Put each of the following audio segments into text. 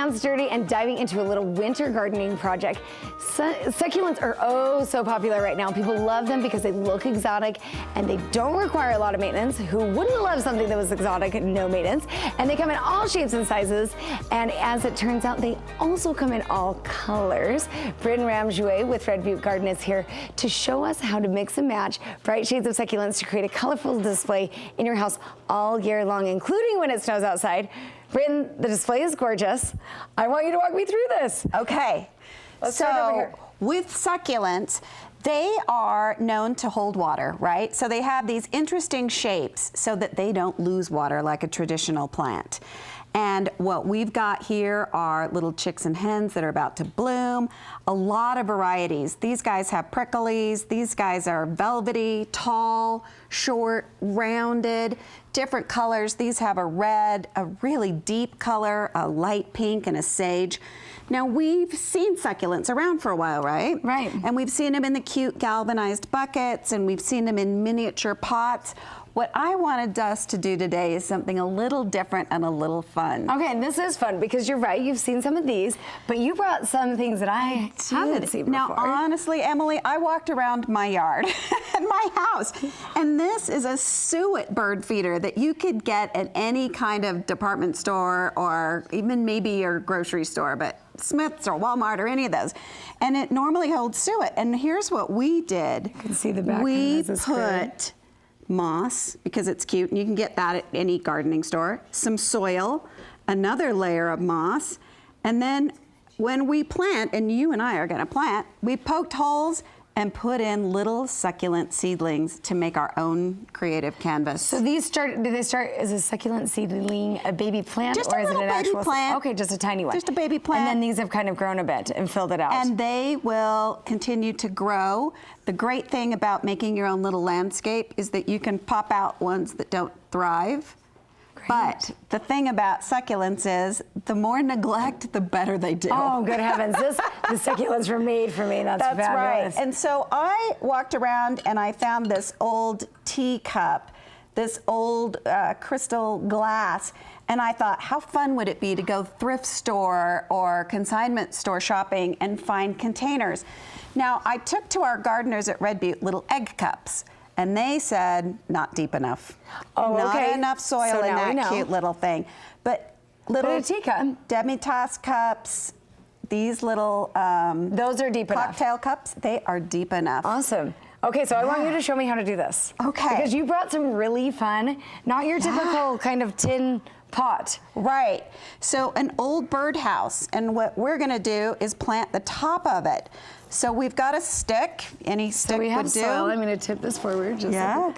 hands dirty and diving into a little winter gardening project. Succulents are oh so popular right now. People love them because they look exotic and they don't require a lot of maintenance. Who wouldn't love something that was exotic and no maintenance? And they come in all shapes and sizes. And as it turns out, they also come in all colors. Bryn Ramjoue with Red Butte Garden is here to show us how to mix and match bright shades of succulents to create a colorful display in your house all year long, including when it snows outside. Bryn, the display is gorgeous. I want you to walk me through this. Okay. Let's start over here. With succulents, they are known to hold water, right? So they have these interesting shapes so that they don't lose water like a traditional plant. And what we've got here are little chicks and hens that are about to bloom. A lot of varieties. These guys have pricklies. These guys are velvety, tall, short, rounded, different colors. These have a red, a really deep color, a light pink, and a sage. Now, we've seen succulents around for a while, right? Right. And we've seen them in the cute galvanized buckets, and we've seen them in miniature pots. What I wanted us to do today is something a little different and a little fun. Okay, and this is fun because you're right, you've seen some of these, but you brought some things that I haven't seen before. Now, honestly, Emily, I walked around my yard and my house, and this is a suet bird feeder that you could get at any kind of department store or even maybe your grocery store, but Smith's or Walmart or any of those. And it normally holds suet. And here's what we did. You can see the back. We put moss, because it's cute, and you can get that at any gardening store, some soil, another layer of moss, and then when we plant, and you and I are going to plant, we poked holes and put in little succulent seedlings to make our own creative canvas. So these start, do they start as a succulent seedling, a baby plant, just or is it an actual baby plant? Okay, just a tiny one. Just a baby plant. And then these have kind of grown a bit and filled it out. And they will continue to grow. The great thing about making your own little landscape is that you can pop out ones that don't thrive. But the thing about succulents is the more neglect, the better they do. Oh, good heavens. The succulents were made for me. That's fabulous. Right. And so I walked around and I found this old teacup, this old crystal glass. And I thought, how fun would it be to go thrift store or consignment store shopping and find containers? Now, I took to our gardeners at Red Butte little egg cups. And they said, not deep enough. Oh, okay. Not enough soil in that cute little thing. But little demi-tasse cups, these little those are deep cocktail cups, they are deep enough. Awesome. Okay, so I want you to show me how to do this. Okay. Because you brought some really fun, not your typical kind of tin pot. Right. So an old birdhouse, and what we're going to do is plant the top of it. So we've got a stick. Any stick would do. So we have soil. I'm going to tip this forward just so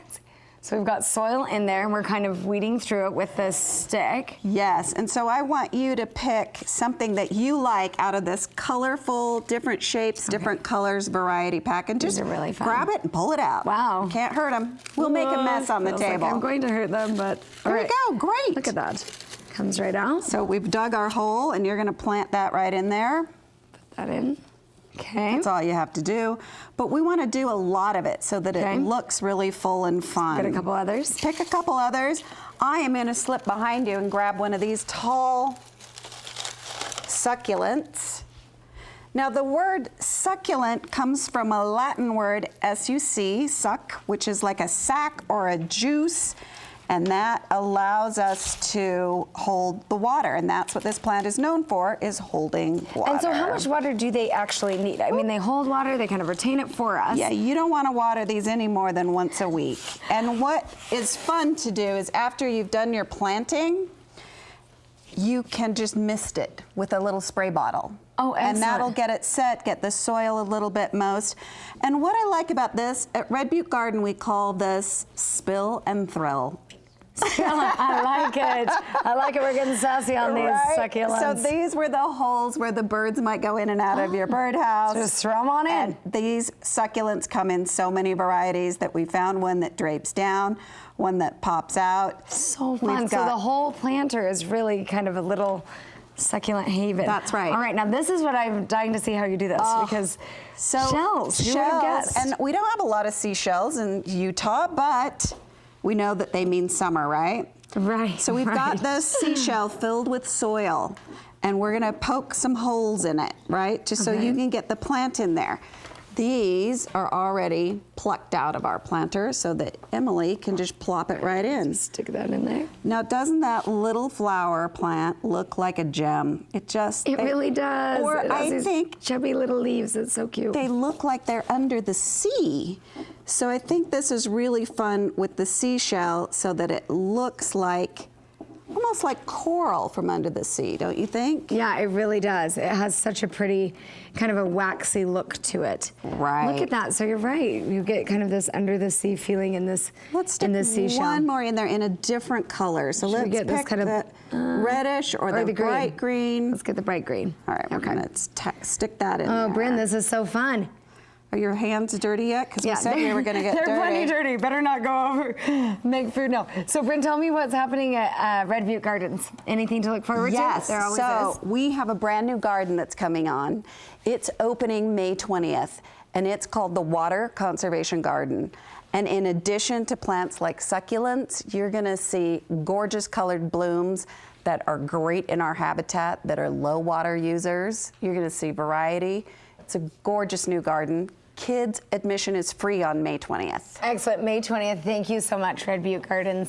so we've got soil in there, and we're kind of weeding through it with this stick. Yes, and so I want you to pick something that you like out of this colorful, different shapes, different colors variety pack, and just really fun. Grab it and pull it out. Wow. Can't hurt them. We'll make a mess on the table. Like I'm going to hurt them, but there we go. Great. Look at that. Comes right out. So we've dug our hole, and you're going to plant that right in there. Put that in. Okay. That's all you have to do. But we want to do a lot of it so that it looks really full and fun. Get a couple others. Pick a couple others. I am going to slip behind you and grab one of these tall succulents. Now, the word succulent comes from a Latin word, S-U-C, suck, which is like a sac or a juice. And that allows us to hold the water. And that's what this plant is known for, is holding water. And so how much water do they actually need? I mean, they hold water, they kind of retain it for us. Yeah, you don't want to water these any more than once a week. And what is fun to do is after you've done your planting, you can just mist it with a little spray bottle. Oh, excellent. And that'll get it set, get the soil a little bit moist. And what I like about this, at Red Butte Garden, we call this spill and thrill. I like it. I like it. We're getting sassy on these succulents. So these were the holes where the birds might go in and out of your birdhouse. Just throw them on in. And these succulents come in so many varieties that we found one that drapes down, one that pops out. So fun. So the whole planter is really kind of a little succulent haven. That's right. All right, now this is what I'm dying to see how you do this because shells. Who would have guessed? And we don't have a lot of seashells in Utah, but we know that they mean summer, right? Right. So we've got the seashell filled with soil. and we're gonna poke some holes in it, right? Just so you can get the plant in there. These are already plucked out of our planter so that Emily can just plop it right in. Stick that in there. Now, doesn't that little flower plant look like a gem? It really does. Or It has I these think chubby little leaves. It's so cute. they look like they're under the sea. So I think this is really fun with the seashell so that it looks like, almost like coral from under the sea, don't you think? Yeah, it really does. It has such a pretty, kind of a waxy look to it. Right. Look at that. So you're right. You get kind of this under the sea feeling in this. Let's stick in this seashell. one more in there in a different color. So Should we let's get this pick kind of, the reddish or the bright green. Let's get the bright green. All right, we're gonna stick that in there. Oh, Bryn, this is so fun. Are your hands dirty yet? Because we said we were gonna get they're dirty. plenty dirty. Better not go over, make food. No. So, Bryn, tell me what's happening at Red Butte Gardens. Anything to look forward to? Yes, There always so is. we have a brand new garden that's coming on. It's opening May 20th, and it's called the Water Conservation Garden. And in addition to plants like succulents, you're gonna see gorgeous colored blooms that are great in our habitat, that are low water users. You're gonna see variety. It's a gorgeous new garden. Kids admission is free on May 20th. Excellent. May 20th. Thank you so much, Red Butte Gardens.